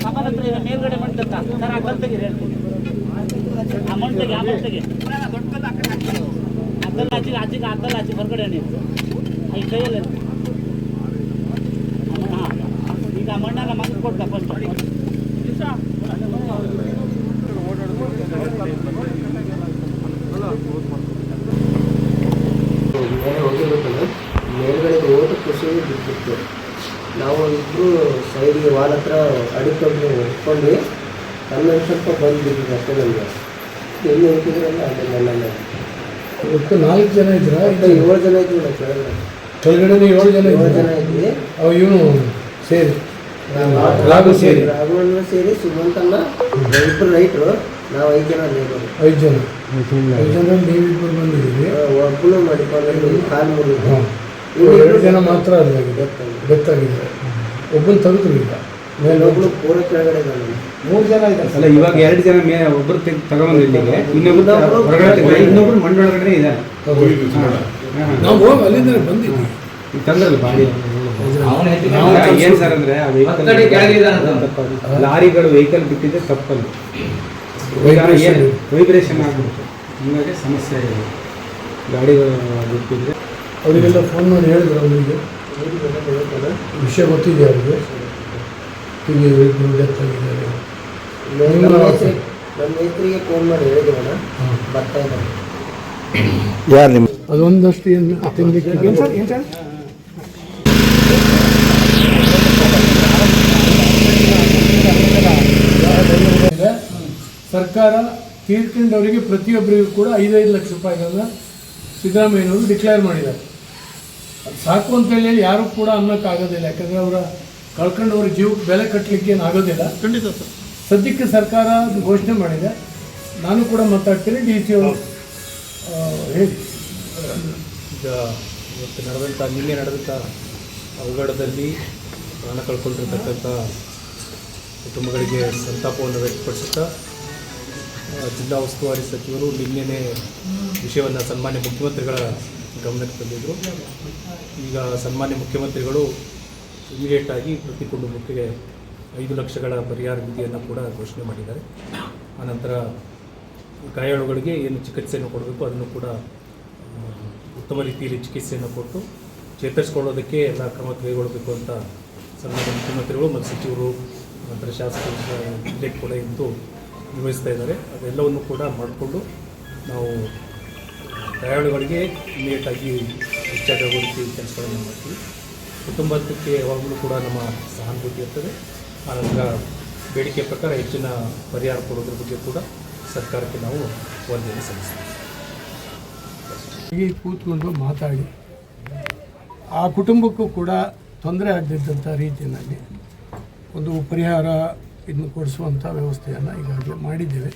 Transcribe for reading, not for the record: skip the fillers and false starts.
ಕಮಲ ಹತ್ರ ಈಗ ಮೇಲ್ಗಡೆ ಮಣ್ಣು ಸರ್ ಆ ಕಲ್ ತೆಗೀರಿ ಹೇಳ್ತೀನಿ ಆ ಮಣ್ಣು ತೆಗಿ ಅದ್ದಲ್ಲ ಆಚೆಗೆ ಅದ್ದಲ್ಲ ಆಚೆ ಹೊರಗಡೆ ನೀವು ಈ ಕೈಯಲ್ಲಿ ಹಾಂ ಈಗ ಆ ಮಣ್ಣೆಲ್ಲ ಮಣ್ಣು ಕೊಡ್ತಾ ಫಸ್ಟ್ ಮೇಲೆ ಹೋಗಿರ್ಬೇಕಂದ್ರೆ ಮೇಲ್ಗಡೆ ಓಟ ಖುಷಿ ಬಿಟ್ಟಿತ್ತು. ನಾವು ಇಬ್ಬರು ಸೈಡ್ಗೆ ವಾಲ್ ಹತ್ರ ಅಡಿಕೊಂಡು ಹೊತ್ಕೊಂಡ್ವಿ. ಅಲ್ಲೊಂದು ಸ್ವಲ್ಪ ಬಂದುಬಿಟ್ಟಿದ್ದು ಅಷ್ಟೇ ನಮಗೆ. ಎಲ್ಲಿ ಹೋಗ್ತಿದ್ರಲ್ಲ ಅಲ್ಲಿ ನನ್ನಲ್ಲಿ ಒಟ್ಟು 4 ಜನ ಇದ್ರ? 7 ಜನ ಇದ್ವಿ ನಾವು ಕೆಳಗಡೆ 7 ಜನ ಇದ್ವಿ. ಇವನು ಸೇರಿ ರಾಘವಣ್ಣ ಸೇರಿ ಸುಮಂತಣ್ಣ ಇಬ್ಬರು ರೈಟ್ರು, ನಾವು 5 ಜನ ಲೇಬರು. 5 ಜನ ನೀವಿಬ್ಬರು ಬಂದಿದ್ದೀವಿ. ಒಬ್ಬನು ಮಾಡಿಕೊಂಡು ಕಾಲು ಮುರಿದು 2 ಜನ ಮಾತ್ರ ಗೊತ್ತಾಗಿದೆ. ಒಬ್ಬನು ತೆಗೆದ್ರು ಈಗ ಮೇಲೊಬ್ಳು ಪೂರ ಕೆಳಗಡೆ 3 ಜನ ಇದ್ದಾರೆ. ಅಲ್ಲ ಇವಾಗ 2 ಜನ ಒಬ್ಬರು ತಗೊಂಡು ಇಲ್ಲಿಗೆ, ಇನ್ನೊಬ್ರು ಮಣ್ಣೊಳಗಡೆ ಇದ್ದಾರೆ. ನಾವು ಹೋಗಿ ಅಲ್ಲಿಂದ ಬಂದಿದ್ವಿ. ತಂದ್ರಲ್ಲ ಬಾಡಿ ಏನ್ ಸರ್ ಅಂದ್ರೆ ಲಾರಿಗಳು ವೆಹಿಕಲ್ ಬಿಟ್ಟಿದ್ದೆ ತಪ್ಪಲ್ಲಿ ವೈಬ್ರೇಷನ್ ಆಗ್ಬಿಡುತ್ತೆ. ಹೀಗಾಗಿ ಸಮಸ್ಯೆ ಇದೆ. ಗಾಡಿಗಳು ಬಿಟ್ಟಿದ್ರೆ ಅವರಿಗೆಲ್ಲ ಫೋನ್ ಮಾಡಿ ಹೇಳಿದ್ರು. ಅವರಿಗೆ ವಿಷಯ ಗೊತ್ತಿದೆ ಅವರಿಗೆ. ಹೀಗೆ ಡೆತ್ ಆಗಿದ್ದಾರೆ. ನಮ್ಮ ರೈತರಿಗೆ ಫೋನ್ ಮಾಡಿ ಹೇಳಿದ್ರಣ್ಣ ಬರ್ತಾ ಇದ್ದಾರೆ. ಯಾರು ನಿಮ್ಮ ಅದೊಂದಷ್ಟು ಏನು ತಿನ್ಲಿಕ್ಕೆ ಸರ್ಕಾರ ತೀರ್ಕೊಂಡವರಿಗೆ ಪ್ರತಿಯೊಬ್ಬರಿಗೂ ಕೂಡ 5-5 ಲಕ್ಷ ರೂಪಾಯಿಗಳನ್ನ ಸಿದ್ದರಾಮಯ್ಯನವರು ಡಿಕ್ಲೇರ್ ಮಾಡಿದ್ದಾರೆ. ಅದು ಸಾಕು ಅಂತೇಳಿ ಯಾರೂ ಕೂಡ ಅನ್ನೋಕ್ಕಾಗೋದಿಲ್ಲ. ಯಾಕಂದರೆ ಅವರ ಕಳ್ಕೊಂಡವ್ರ ಜೀವಕ್ಕೆ ಬೆಲೆ ಕಟ್ಟಲಿಕ್ಕೆ ಏನು ಆಗೋದಿಲ್ಲ. ಖಂಡಿತ ಸರ್. ಸದ್ಯಕ್ಕೆ ಸರ್ಕಾರ ಘೋಷಣೆ ಮಾಡಿದೆ. ನಾನು ಕೂಡ ಮಾತಾಡ್ತೀನಿ. DC ಅವರು ಹೇಳಿ. ಈಗ ಇವತ್ತು ನಿನ್ನೆ ನಡೆದಂಥ ಅವಘಡದಲ್ಲಿ ಪ್ರಾಣ ಕಳ್ಕೊಂಡಿರ್ತಕ್ಕಂಥ ಕುಟುಂಬಗಳಿಗೆ ಸಂತಾಪವನ್ನು ವ್ಯಕ್ತಪಡಿಸುತ್ತಾ ಜಿಲ್ಲಾ ಉಸ್ತುವಾರಿ ಸಚಿವರು ನಿನ್ನೆನೇ ವಿಷಯವನ್ನು ಸನ್ಮಾನ್ಯ ಮುಖ್ಯಮಂತ್ರಿಗಳ ಗಮನಕ್ಕೆ ತಂದಿದ್ದರು. ಈಗ ಸನ್ಮಾನ್ಯ ಮುಖ್ಯಮಂತ್ರಿಗಳು ಇಮಿಡಿಯೇಟಾಗಿ ಪ್ರತಿ ಕುಟುಂಬಕ್ಕೆ 5 ಲಕ್ಷಗಳ ಪರಿಹಾರ ನಿಧಿಯನ್ನು ಕೂಡ ಘೋಷಣೆ ಮಾಡಿದ್ದಾರೆ. ಆನಂತರ ಗಾಯಾಳುಗಳಿಗೆ ಏನು ಚಿಕಿತ್ಸೆಯನ್ನು ಕೊಡಬೇಕು ಅದನ್ನು ಕೂಡ ಉತ್ತಮ ರೀತಿಯಲ್ಲಿ ಚಿಕಿತ್ಸೆಯನ್ನು ಕೊಟ್ಟು ಚೇತರಿಸಿಕೊಳ್ಳೋದಕ್ಕೆ ಎಲ್ಲ ಕ್ರಮ ಕೈಗೊಳ್ಳಬೇಕು ಅಂತ ಸನ್ಮಾನ್ಯ ಮುಖ್ಯಮಂತ್ರಿಗಳು ಮತ್ತು ಸಚಿವರು ನಂತರ ಶಾಸಕರು ಜಿಲ್ಲೆ ಕೂಡ ಇಂದು ನಿರ್ವಹಿಸ್ತಾ ಇದ್ದಾರೆ. ಅದೆಲ್ಲವನ್ನು ಕೂಡ ಮಾಡಿಕೊಂಡು ನಾವು ಗಾಯಾಳುಗಳಿಗೆ ಇಮಿಡಿಯೇಟಾಗಿ ಹೆಚ್ಚಾಗುವ ರೀತಿ ಕೆಲಸಗಳನ್ನು ಮಾಡ್ತೀವಿ. ಕುಟುಂಬಕ್ಕೆ ಯಾವಾಗಲೂ ಕೂಡ ನಮ್ಮ ಸಹಾನುಭೂತಿ ಇರ್ತದೆ. ಆನಂತರ ಬೇಡಿಕೆ ಪ್ರಕಾರ ಹೆಚ್ಚಿನ ಪರಿಹಾರ ಕೊಡೋದ್ರ ಬಗ್ಗೆ ಕೂಡ ಸರ್ಕಾರಕ್ಕೆ ನಾವು ವರದಿಯನ್ನು ಸಲ್ಲಿಸ್ತೀವಿ. ಹೀಗೆ ಕೂತ್ಕೊಂಡು ಮಾತಾಡಿ ಆ ಕುಟುಂಬಕ್ಕೂ ಕೂಡ ತೊಂದರೆ ಆಗದಿದ್ದಂಥ ರೀತಿಯಲ್ಲಿ ಒಂದು ಪರಿಹಾರ ಇದನ್ನು ಕೊಡಿಸುವಂಥ ವ್ಯವಸ್ಥೆಯನ್ನು ಈಗಾಗಲೇ ಮಾಡಿದ್ದೇವೆ.